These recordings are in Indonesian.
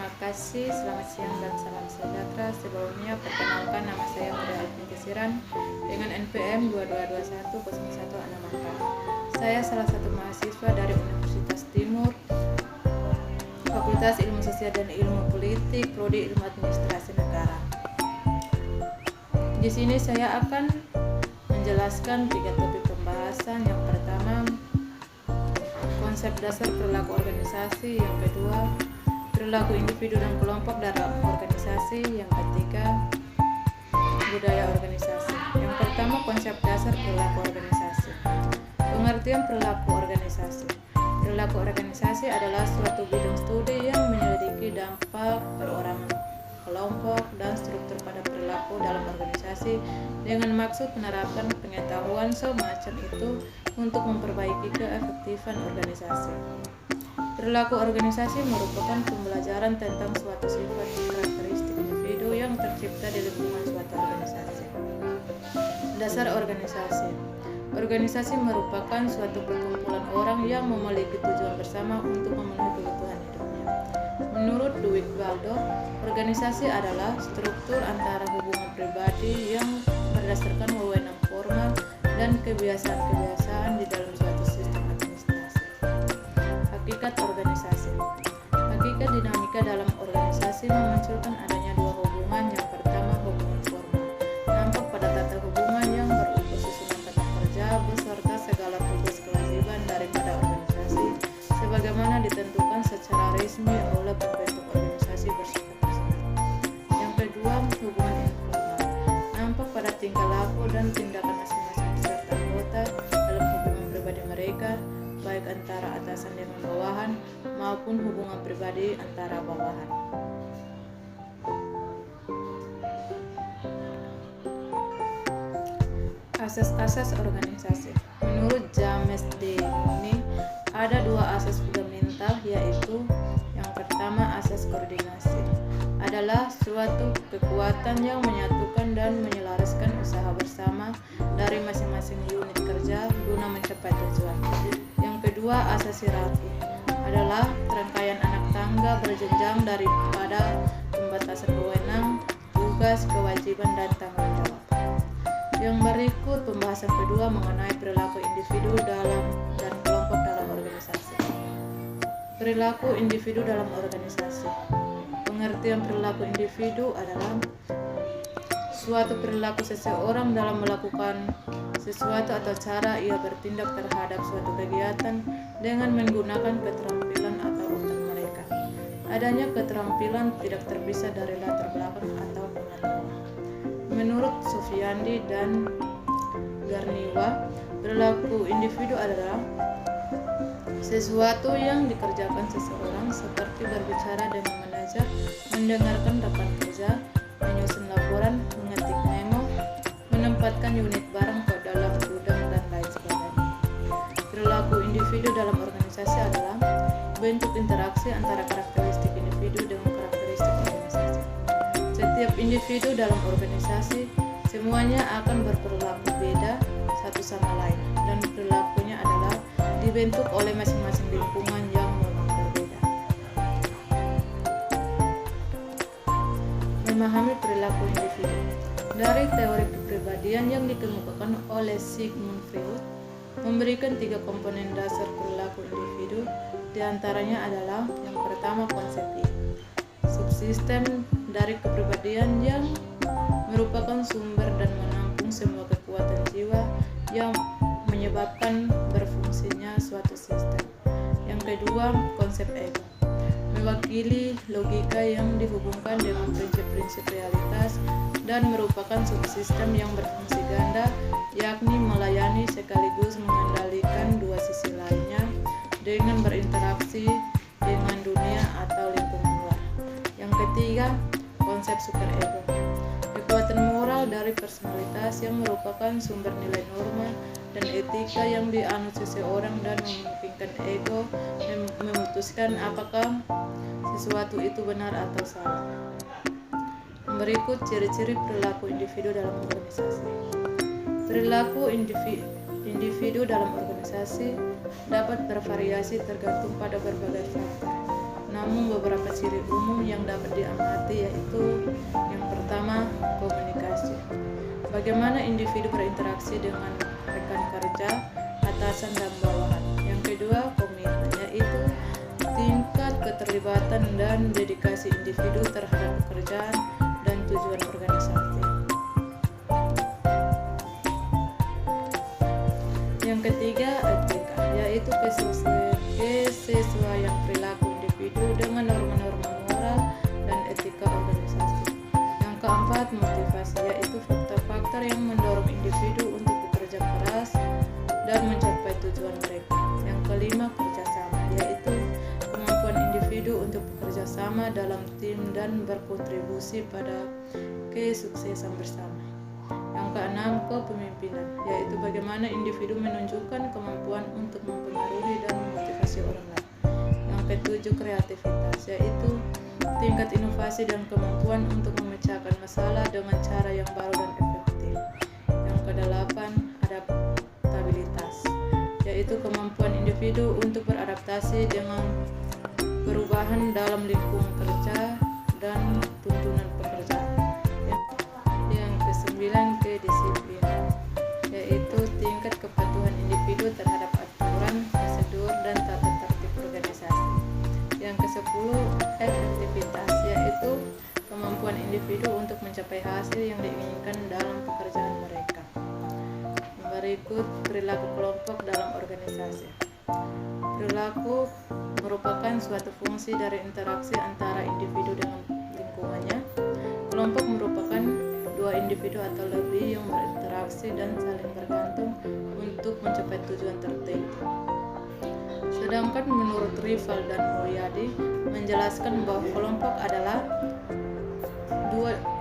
Terima kasih, selamat siang dan salam sejahtera. Sebelumnya perkenalkan, nama saya Maria Alfinti Siran dengan NPM 22210164. Saya salah satu mahasiswa dari Universitas Timur, Fakultas Ilmu Sosial dan Ilmu Politik, Prodi Ilmu Administrasi Negara. Di sini saya akan menjelaskan 3 topik pembahasan. Yang pertama, konsep dasar perilaku organisasi. Yang kedua, perilaku individu dan kelompok dalam organisasi. Yang ketiga, budaya organisasi. Yang pertama, konsep dasar perilaku organisasi. Pengertian perilaku organisasi. Perilaku organisasi adalah suatu bidang studi yang menyelidiki dampak perorangan, kelompok, dan struktur pada perilaku dalam organisasi dengan maksud menerapkan pengetahuan semacam itu untuk memperbaiki keefektifan organisasi. Perilaku organisasi merupakan pembelajaran tentang suatu sifat karakteristik individu yang tercipta di lingkungan suatu organisasi. Dasar organisasi. Organisasi merupakan suatu perkumpulan orang yang memiliki tujuan bersama untuk memenuhi kebutuhan hidupnya. Menurut Dwight Baldor, organisasi adalah struktur antara hubungan pribadi yang berdasarkan wewenang formal dan kebiasaan-kebiasaan di dalam suatu sistem administrasi. Hakikat organisasi. Hakikat dinamika dalam organisasi memunculkan adanya 2 hubungan. Yang pertama, hubungan formal, nampak pada tata hubungan yang berupa susunan tata kerja beserta segala tugas kewajiban daripada organisasi sebagaimana ditentukan secara resmi oleh pembentuk organisasi bersifat personal. Yang kedua, hubungan informal, nampak pada tingkah laku dan tindakan masing-masing peserta anggota dalam hubungan pribadi mereka, baik antara atasan dengan bawahan maupun hubungan pribadi antara bawahan. Asas-asas organisasi. Menurut James D. Mooney, ada 2 asas fundamental, yaitu yang pertama, asas koordinasi adalah suatu kekuatan yang menyatukan dan menyelaraskan usaha bersama dari masing-masing unit kerja guna mencapai tujuan. Yang kedua, asas hierarki adalah rangkaian anak tangga berjenjang daripada pembatasan wewenang, tugas, kewajiban, dan tanggung jawab. Yang berikut pembahasan kedua mengenai perilaku individu dalam dan kelompok dalam organisasi. Perilaku individu dalam organisasi. Pengertian perilaku individu adalah suatu perilaku seseorang dalam melakukan sesuatu atau cara ia bertindak terhadap suatu kegiatan dengan menggunakan keterampilan atau otak mereka. Adanya keterampilan tidak terpisah dari latar belakang atau pengetahuan. Menurut Sofiandi dan Garniwa, perilaku individu adalah sesuatu yang dikerjakan seseorang seperti berbicara dengan manajer, mendengarkan rekan kerja, menyusun laporan, mengetik memo, menempatkan unit barang ke dalam gudang, dan lain sebagainya. Perilaku individu dalam organisasi adalah bentuk interaksi antara karakteristik individu dengan karakteristik organisasi. Setiap individu dalam organisasi semuanya akan berperilaku beda satu sama lain, dan perilakunya adalah dibentuk oleh masing-masing lingkungan yang memang berbeda. Memahami perilaku individu. Dari teori kepribadian yang dikemukakan oleh Sigmund Freud, memberikan 3 komponen dasar perilaku individu. Di antaranya adalah yang pertama, konsep subsistem dari kepribadian yang merupakan sumber dan menampung semua kekuatan jiwa yang menyebabkan berfungsinya suatu sistem. Yang kedua, konsep ego, mewakili logika yang dihubungkan dengan prinsip-prinsip realitas dan merupakan subsistem yang berfungsi ganda, yakni melayani sekaligus mengendalikan 2 sisi lainnya dengan berinteraksi dengan dunia atau lingkungan luar. Yang ketiga, konsep superego, kekuatan moral dari personalitas yang merupakan sumber nilai norma dan etika yang dianut seseorang dan memungkinkan ego memutuskan apakah sesuatu itu benar atau salah. Berikut ciri-ciri perilaku individu dalam organisasi. Perilaku individu dalam organisasi dapat bervariasi tergantung pada berbagai faktor. namun beberapa ciri umum yang dapat diamati yaitu yang pertama, komunikasi. Bagaimana individu berinteraksi dengan rekan kerja, atasan dan bawahan. Yang kedua, komitmen, yaitu tingkat keterlibatan dan dedikasi individu terhadap pekerjaan dan tujuan organisasi. Yang ketiga, etika, yaitu kesesuaian perilaku individu dengan norma-norma moral dan etika organisasi. Yang keempat, motivasi, yaitu faktor-faktor yang mendorong individu untuk bekerja keras dan mencapai tujuan mereka. Yang kelima, kerjasama, yaitu kemampuan individu untuk bekerja sama dalam tim dan berkontribusi pada kesuksesan bersama. Yang keenam, kepemimpinan, yaitu bagaimana individu menunjukkan kemampuan untuk mempengaruhi dan memotivasi orang lain. Yang ketujuh, kreativitas, yaitu tingkat inovasi dan kemampuan untuk memecahkan masalah dengan cara yang baru dan efektif. Yang kedelapan, adaptabilitas, yaitu kemampuan individu untuk beradaptasi dengan perubahan dalam lingkungan kerja dan tuntunan pekerjaan. Yang kesembilan, kedisiplinan, yaitu tingkat kepatuhan individu terhadap aturan, prosedur, dan tata tertib organisasi. Yang kesepuluh, efektivitas, yaitu kemampuan individu untuk mencapai hasil yang diinginkan dalam pekerjaan mereka. Berikut perilaku kelompok dalam organisasi. Perilaku merupakan suatu fungsi dari interaksi antara individu dengan lingkungannya. Kelompok merupakan dua individu atau lebih yang berinteraksi dan saling bergantung untuk mencapai tujuan tertentu. Sedangkan menurut Rival dan Mulyadi menjelaskan bahwa kelompok adalah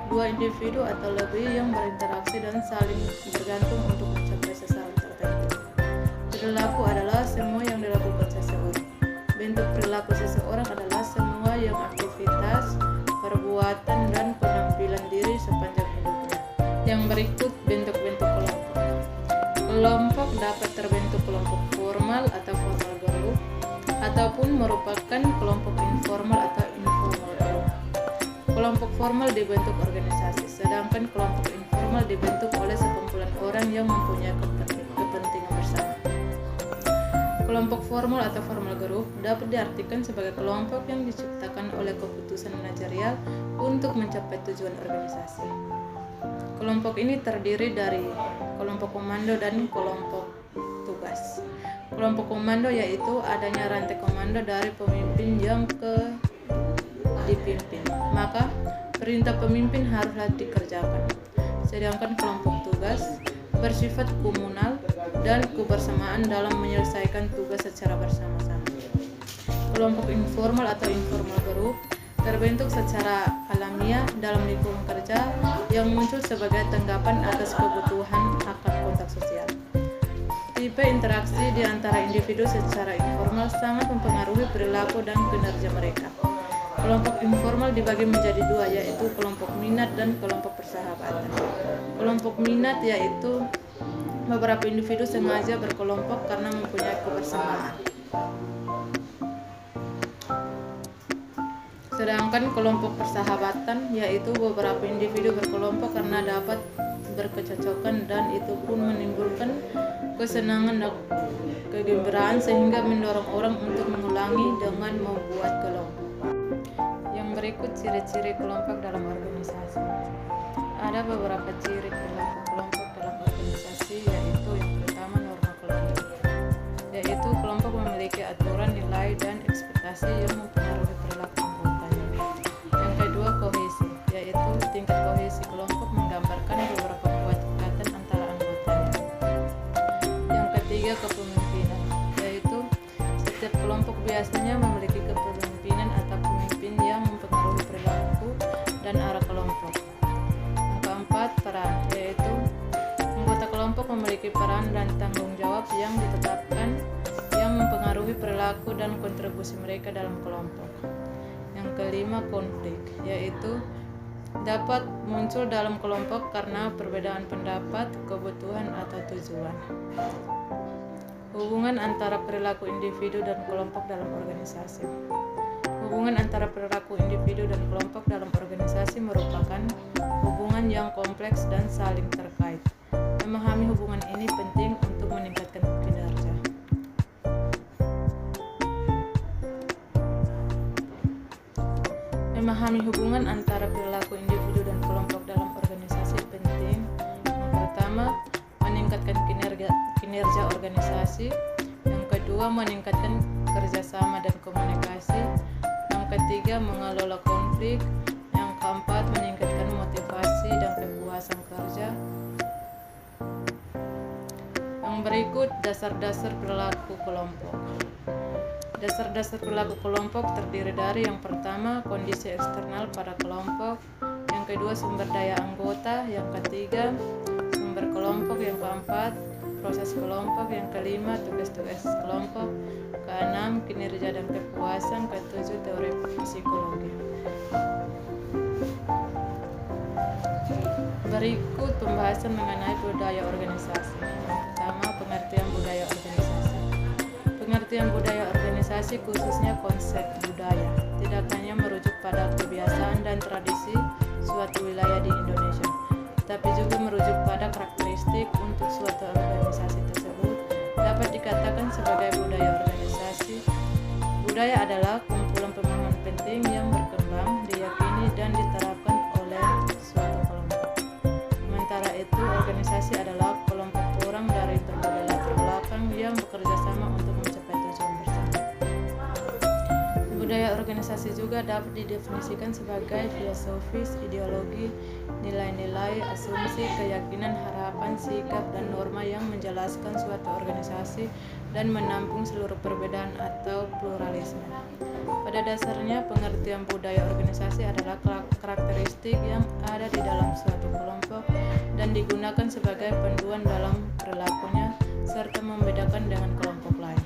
dua individu atau lebih yang berinteraksi dan saling bergantung untuk mencapai sasaran tertentu. Perilaku adalah semua yang dilakukan seseorang. Bentuk perilaku seseorang adalah semua yang aktivitas, perbuatan, dan penampilan diri sepanjang hidupnya. Yang berikut bentuk-bentuk kelompok. Kelompok dapat terbentuk kelompok formal atau formal group, ataupun merupakan kelompok informal atau informal group. Kelompok formal dibentuk organisasi, sedangkan kelompok informal dibentuk oleh sekumpulan orang yang mempunyai kepentingan bersama. Kelompok formal atau formal group dapat diartikan sebagai kelompok yang diciptakan oleh keputusan manajerial untuk mencapai tujuan organisasi. Kelompok ini terdiri dari kelompok komando dan kelompok tugas. Kelompok komando yaitu adanya rantai komando dari pemimpin yang dipimpin, maka perintah pemimpin haruslah dikerjakan. Sedangkan kelompok tugas bersifat komunal dan kebersamaan dalam menyelesaikan tugas secara bersama-sama. Kelompok informal atau informal group terbentuk secara alamiah dalam lingkungan kerja yang muncul sebagai tanggapan atas kebutuhan akan kontak sosial. Tipe interaksi di antara individu secara informal sangat mempengaruhi perilaku dan kinerja mereka. Kelompok informal dibagi menjadi dua, yaitu kelompok minat dan kelompok persahabatan. Kelompok minat yaitu beberapa individu sengaja berkelompok karena mempunyai kebersamaan. Sedangkan kelompok persahabatan yaitu beberapa individu berkelompok karena dapat berkecocokan dan itu pun menimbulkan kesenangan dan kegembiraan sehingga mendorong orang untuk mengulangi dengan membuat kelompok. Yang berikut ciri-ciri kelompok dalam organisasi. Ada beberapa ciri perilaku kelompok dalam organisasi, yaitu yang pertama norma kelompok, yaitu kelompok memiliki aturan, nilai, dan ekspektasi yang mempengaruhi perilaku anggotanya. Yang kedua kohesi, yaitu tingkat kohesi kelompok menggambarkan beberapa buah ikatan antara anggotanya. Yang ketiga kepemimpinan, yaitu setiap kelompok biasanya memiliki kepemimpinan atau pemimpin yang mempengaruhi perilaku dan arah kelompok. Yang keempat peran, yaitu anggota kelompok memiliki peran dan tanggung jawab yang ditetapkan yang mempengaruhi perilaku dan kontribusi mereka dalam kelompok. Yang kelima konflik, yaitu dapat muncul dalam kelompok karena perbedaan pendapat, kebutuhan, atau tujuan. Hubungan antara perilaku individu dan kelompok dalam organisasi. Hubungan antara perilaku individu dan kelompok dalam organisasi merupakan hubungan yang kompleks dan saling terkait. Memahami hubungan ini penting untuk meningkatkan kinerja. Memahami hubungan antara perilaku individu dan kelompok dalam organisasi penting. Yang pertama, meningkatkan kinerja organisasi. Yang kedua, meningkatkan kerjasama dan komunikasi. Yang ketiga, mengelola konflik. Yang keempat, meningkatkan motivasi dan kepuasan kerja. Yang berikut, dasar-dasar perilaku kelompok. Dasar-dasar perilaku kelompok terdiri dari yang pertama, kondisi eksternal pada kelompok. Yang kedua, sumber daya anggota. Yang ketiga, sumber kelompok. Yang keempat, proses kelompok. Yang kelima, tugas-tugas kelompok. Keenam, kinerja dan kepuasan. Ketujuh, teori psikologi. Berikut pembahasan mengenai budaya organisasi. Pertama, pengertian budaya organisasi. Pengertian budaya organisasi khususnya konsep budaya tidak hanya merujuk pada kebiasaan dan tradisi suatu wilayah di Indonesia, tapi juga merujuk pada karakteristik untuk suatu organisasi tersebut. Dapat dikatakan sebagai budaya organisasi. Budaya adalah kumpulan pemahaman penting yang berkembang, diyakini dan diterapkan oleh suatu kelompok. Sementara itu, organisasi adalah kelompok orang dari berbagai latar belakang yang bekerja sama untuk mencapai tujuan bersama. Budaya organisasi juga dapat didefinisikan sebagai filosofis, ideologi, nilai-nilai, asumsi, keyakinan, harapan, sikap, dan norma yang menjelaskan suatu organisasi dan menampung seluruh perbedaan atau pluralisme. Pada dasarnya, pengertian budaya organisasi adalah karakteristik yang ada di dalam suatu kelompok dan digunakan sebagai panduan dalam perilakunya serta membedakan dengan kelompok lain.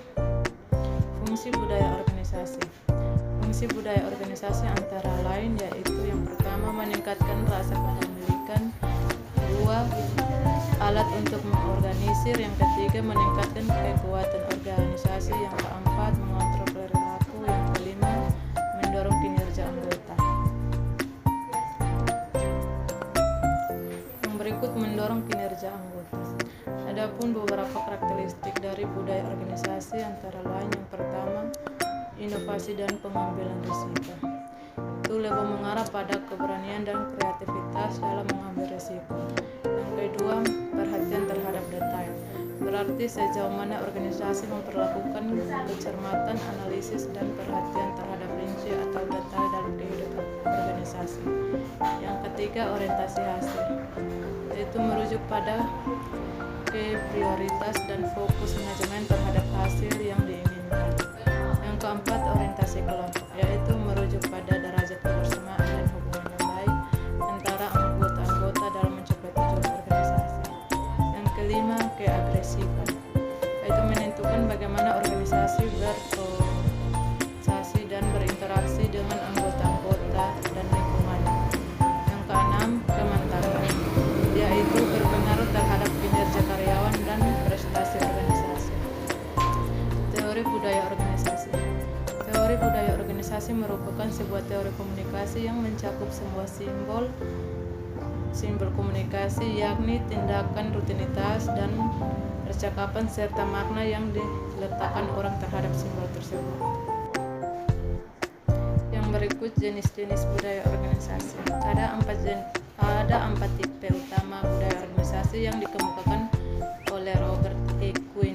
Fungsi budaya organisasi. Fungsi budaya organisasi antara lain yaitu yang pertama, meningkatkan rasa kepemilikan. Kedua, alat untuk mengorganisir. Yang ketiga, meningkatkan kekuatan organisasi. Yang keempat, mengontrol perilaku. Yang kelima, mendorong kinerja anggota. Yang berikut, mendorong kinerja anggota. Adapun beberapa karakteristik dari budaya organisasi antara lain yang pertama, inovasi dan pengambilan risiko. Itu lebih mengarah pada keberanian dan kreativitas dalam mengambil risiko. Yang kedua, perhatian terhadap detail. Berarti sejauh mana organisasi memperlakukan kecermatan, analisis, dan perhatian terhadap rinci atau detail dalam kehidupan organisasi. Yang ketiga, orientasi hasil. Yaitu merujuk pada prioritas dan fokus manajemen terhadap hasil yang diinginkan. Yang keempat, orientasi kelompok, yaitu merujuk pada derajat kebersamaan dan hubungan yang baik antara anggota-anggota dalam mencapai tujuan organisasi. Yang kelima, keagresifan, yaitu menentukan bagaimana organisasi berkomunikasi dan berinteraksi dengan anggota-anggota dan lingkungan. Yang keenam, kemantapan, yaitu berpengaruh terhadap kinerja karyawan dan prestasi organisasi. Teori budaya organisasi. Teori budaya organisasi merupakan sebuah teori komunikasi yang mencakup semua simbol komunikasi, yakni tindakan, rutinitas, dan percakapan serta makna yang diletakkan orang terhadap simbol tersebut. Yang berikut jenis-jenis budaya organisasi. Ada empat tipe utama budaya organisasi yang dikemukakan oleh Robert E. Quinn